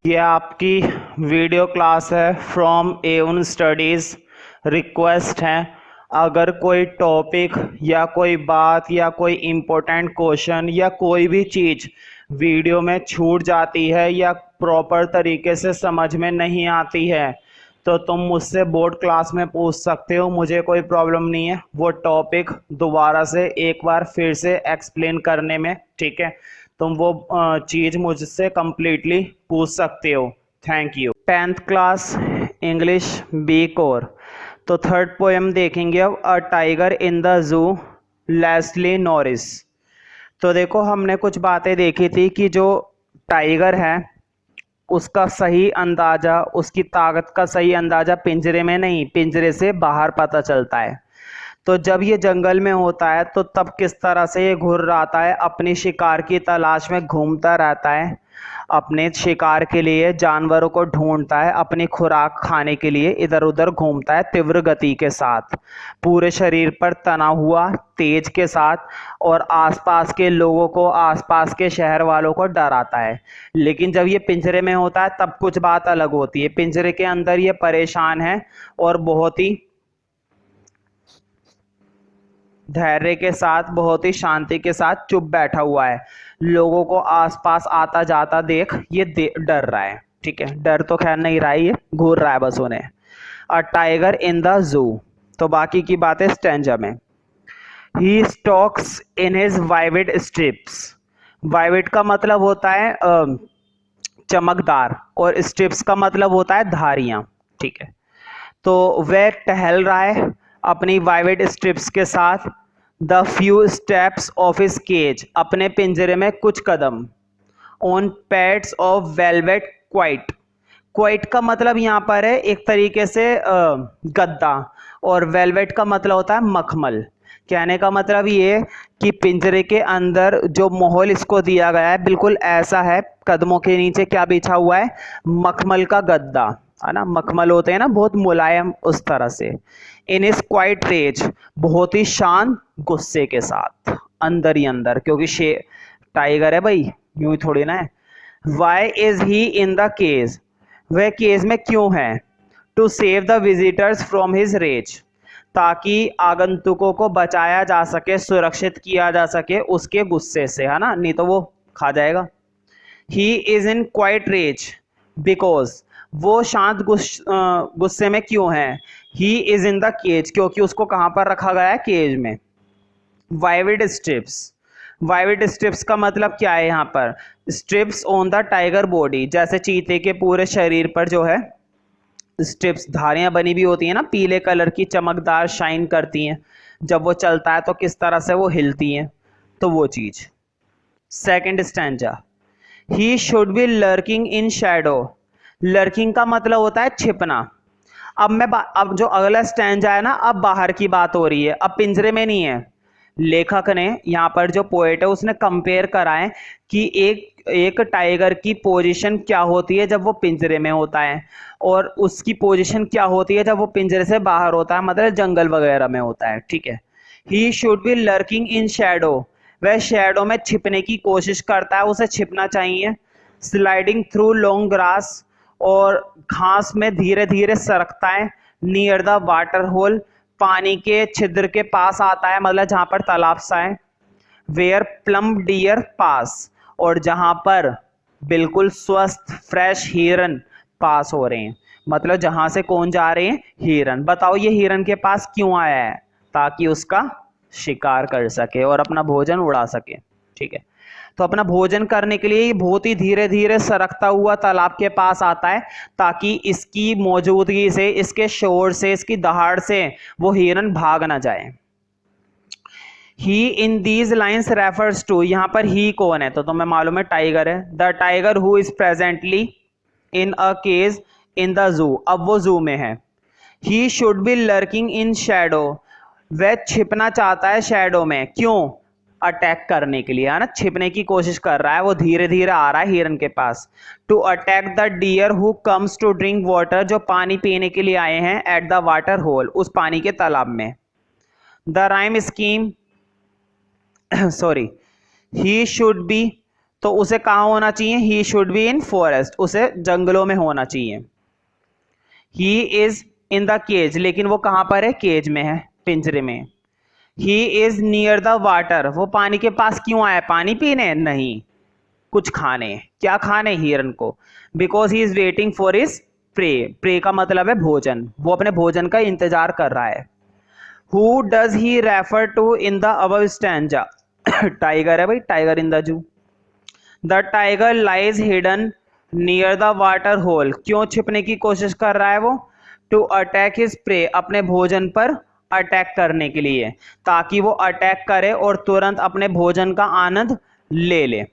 ये आपकी video class है फ्रॉम एवन स्टडीज़। रिक्वेस्ट है, अगर कोई टॉपिक या कोई बात या कोई इम्पोर्टेंट क्वेश्चन या कोई भी चीज़ वीडियो में छूट जाती है या प्रॉपर तरीके से समझ में नहीं आती है तो तुम मुझसे बोर्ड क्लास में पूछ सकते हो। मुझे कोई प्रॉब्लम नहीं है वो टॉपिक दोबारा से एक बार फिर से एक्सप्लेन करने में। ठीक है, तुम वो चीज़ मुझसे कंप्लीटली पूछ सकते हो। Thank you. 10th class English B core. तो थर्ड पोएम देखेंगे अब, a tiger in the zoo, Leslie Norris. तो देखो, हमने कुछ बातें देखी थी कि जो टाइगर है उसका सही अंदाज़ा, उसकी ताकत का सही अंदाज़ा पिंजरे में नहीं, पिंजरे से बाहर पता चलता है। तो जब ये जंगल में होता है तो तब किस तरह से ये घूर रहा है, अपनी शिकार की तलाश में घूमता रहता है, अपने शिकार के लिए जानवरों को ढूंढता है, अपनी खुराक खाने के लिए इधर उधर घूमता है तीव्र गति के साथ, पूरे शरीर पर तना हुआ तेज के साथ, और आसपास के लोगों को, आसपास के शहर वालों को डराता है। लेकिन जब ये पिंजरे में होता है तब कुछ बात अलग होती है। पिंजरे के अंदर ये परेशान है और बहुत ही धैर्य के साथ, बहुत ही शांति के साथ चुप बैठा हुआ है। लोगों को आसपास आता जाता देख ये डर रहा है। ठीक है, डर तो खैर नहीं रहा है, ये घूर रहा है बस उन्हें। अ टाइगर इन द जू। तो बाकी की बातें स्टैंजा में। ही स्टॉक्स इन हिज वाइविड स्ट्रिप्स। वाइविड का मतलब होता है चमकदार, और स्ट्रिप्स का मतलब होता है धारियां। ठीक है, तो वह टहल रहा है अपनी वाइविड स्ट्रिप्स के साथ। The few steps of his cage, अपने पिंजरे में कुछ कदम। On pads of velvet quiet. Quiet का मतलब यहाँ पर है एक तरीके से गद्दा, और वेलवेट का मतलब होता है मखमल। कहने का मतलब ये कि पिंजरे के अंदर जो माहौल इसको दिया गया है बिल्कुल ऐसा है। कदमों के नीचे क्या बिछा हुआ है? मखमल का गद्दा, है ना। मखमल होते हैं ना बहुत मुलायम, उस तरह से। इन इज क्वाइट रेज, बहुत ही शांत गुस्से के साथ, अंदर ही अंदर, क्योंकि टाइगर है भाई, यूं ही थोड़ी ना है। Why is he in the cage, वह केज में क्यों है? To save the visitors from his rage, ताकि आगंतुकों को बचाया जा सके, सुरक्षित किया जा सके उसके गुस्से से, है ना, नहीं तो वो खा जाएगा। He is in quiet rage because, वो शांत गुस्से में क्यों है? He is in the cage, क्योंकि उसको कहां पर रखा गया है? केज में। वाइविड स्ट्रिप्स, वाइविड स्ट्रिप्स का मतलब क्या है यहाँ पर? Strips on the tiger body, जैसे चीते के पूरे शरीर पर जो है स्ट्रिप्स, धारियां बनी भी होती हैं ना, पीले कलर की, चमकदार, शाइन करती हैं। जब वो चलता है तो किस तरह से वो हिलती हैं, तो वो चीज। Second stanza, he should be lurking in shadow. Lurking का मतलब होता है छिपना। अब जो अगला स्टैंजा है ना, अब बाहर की बात हो रही है, अब पिंजरे में नहीं है। लेखक ने यहाँ पर, जो पोएट है, उसने कंपेयर करा है कि एक टाइगर की पोजीशन क्या होती है जब वो पिंजरे में होता है, और उसकी पोजीशन क्या होती है जब वो पिंजरे से बाहर होता है, मतलब जंगल वगैरह में होता है। ठीक है, he should be lurking in shadow, वह शैडो में छिपने की कोशिश करता है, उसे छिपना चाहिए। स्लाइडिंग थ्रू लॉन्ग ग्रास, और घास में धीरे धीरे सरकता है। नियर द वाटर होल, पानी के छिद्र के पास आता है, मतलब जहां पर तालाब सा है। वेयर प्लम डियर पास, और जहां पर बिल्कुल स्वस्थ फ्रेश हिरन पास हो रहे हैं, मतलब जहां से कौन जा रहे हैं? हिरन। बताओ ये हिरन के पास क्यों आया है? ताकि उसका शिकार कर सके और अपना भोजन उड़ा सके। ठीक है, तो अपना भोजन करने के लिए बहुत ही धीरे धीरे सरकता हुआ तालाब के पास आता है, ताकि इसकी मौजूदगी से, इसके शोर से, इसकी दहाड़ से वो हिरन भाग ना जाए। He in these lines refers to, यहाँ पर ही कौन है? तो तुम्हें मालूम है टाइगर है। The tiger who is presently in a cage in the zoo, अब वो जू में है। He should be lurking in shadow, वह छिपना चाहता है शैडो में, क्यों? अटैक करने के लिए, है ना, छिपने की कोशिश कर रहा है, वो धीरे धीरे आ रहा है हिरन के पास। To attack the deer who comes to drink water, जो पानी पीने के लिए आए हैं, एट द वाटर होल, उस पानी के तालाब में। The rhyme scheme sorry, he should be तो उसे कहाँ होना चाहिए? He should be in forest, उसे जंगलों में होना चाहिए। He is in the cage, लेकिन वो कहाँ पर है? केज में है, पिंजरे में। He is near the water, वो पानी के पास क्यों आया? पानी पीने? नहीं, कुछ खाने। क्या खाने? हिरन को। Because he is waiting for his prey, prey का मतलब है भोजन, वो अपने भोजन का इंतजार कर रहा है। Who does he refer to in the above stanza? Tiger है भाई, tiger in the zoo. The tiger lies hidden near the water hole, क्यों छिपने की कोशिश कर रहा है वो? टू अटैक हिज प्रे, अपने भोजन पर अटैक करने के लिए, ताकि वो अटैक करे और तुरंत अपने भोजन का आनंद ले ले।